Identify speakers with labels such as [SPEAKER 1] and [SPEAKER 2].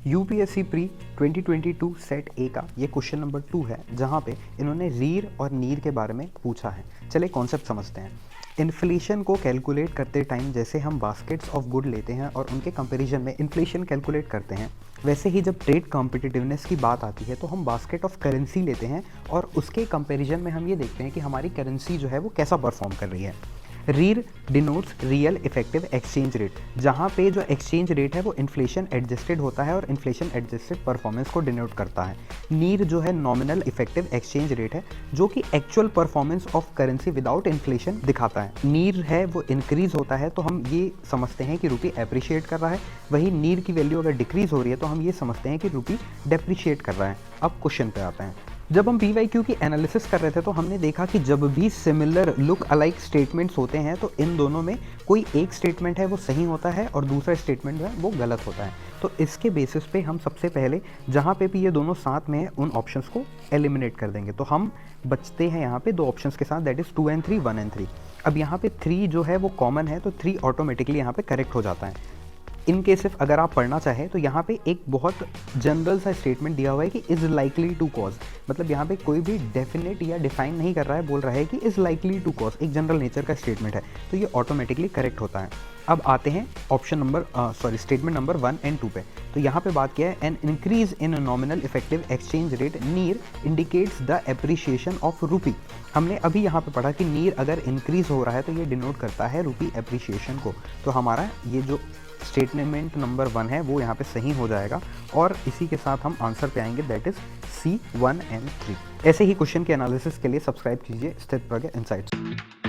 [SPEAKER 1] UPSC pre 2022 set ए का ये question number 2 है, जहाँ पे इन्होंने रीर और नीर के बारे में पूछा है। चलिए कॉन्सेप्ट समझते हैं। इन्फ्लेशन को कैलकुलेट करते टाइम जैसे हम बास्केट्स ऑफ गुड लेते हैं और उनके कंपैरिजन में इन्फ्लेशन कैलकुलेट करते हैं, वैसे ही जब ट्रेड कॉम्पिटिटिवनेस की बात आती है तो हम बास्केट ऑफ करेंसी लेते हैं और उसके कंपैरिजन में हम ये देखते हैं कि हमारी करेंसी जो है वो कैसा परफॉर्म कर रही है। REER denotes real effective exchange rate, जहाँ पे जो एक्सचेंज रेट है वो इन्फ्लेशन एडजस्टेड होता है और इन्फ्लेशन एडजस्टेड परफॉर्मेंस को डिनोट करता है। नीर जो है नॉमिनल इफेक्टिव एक्सचेंज रेट है, जो कि actual performance of currency without inflation दिखाता है। नीर है वो इंक्रीज होता है तो हम ये समझते हैं कि रुपी एप्रिशिएट कर रहा है, वही नीर की वैल्यू अगर डिक्रीज हो रही है तो हम ये समझते हैं कि रुपी डेप्रिशिएट कर रहा है। अब क्वेश्चन पे आते हैं। जब हम PYQ की एनालिसिस कर रहे थे तो हमने देखा कि जब भी सिमिलर लुक अलाइक स्टेटमेंट्स होते हैं तो इन दोनों में कोई एक स्टेटमेंट है वो सही होता है और दूसरा स्टेटमेंट है वो गलत होता है। तो इसके बेसिस पे हम सबसे पहले जहाँ पे भी ये दोनों साथ में हैं उन ऑप्शंस को एलिमिनेट कर देंगे। तो हम बचते हैं यहाँ पे दो ऑप्शंस के साथ, दैट इज़ 2 and 3, 1 and 3। अब यहाँ पे 3 जो है वो कॉमन है तो 3 ऑटोमेटिकली यहाँ पे करेक्ट हो जाता है। इन केस इफ अगर आप पढ़ना चाहें तो यहाँ पे एक बहुत जनरल सा स्टेटमेंट दिया हुआ है कि इज़ लाइकली टू कॉज, मतलब यहाँ पे कोई भी डेफिनेट या डिफाइन नहीं कर रहा है, बोल रहा है कि इज़ लाइकली टू कॉज, एक जनरल नेचर का स्टेटमेंट है, तो ये ऑटोमेटिकली करेक्ट होता है। अब आते हैं स्टेटमेंट नंबर 1 and 2 पे। तो यहाँ पे बात किया है an increase in nominal effective exchange rate NEER indicates the appreciation of rupee. हमने अभी यहाँ पे पढ़ा कि नीर अगर इंक्रीज हो रहा है तो ये डिनोट करता है रूपी एप्रिशिएशन को। तो हमारा ये जो स्टेटमेंट नंबर 1 है वो यहाँ पे सही हो जाएगा और इसी के साथ हम आंसर पे आएंगे, दैट इज C, 1 and 3। ऐसे ही क्वेश्चन के एनालिसिस के लिए सब्सक्राइब कीजिए स्थित प्रज्ञा इनसाइट्स।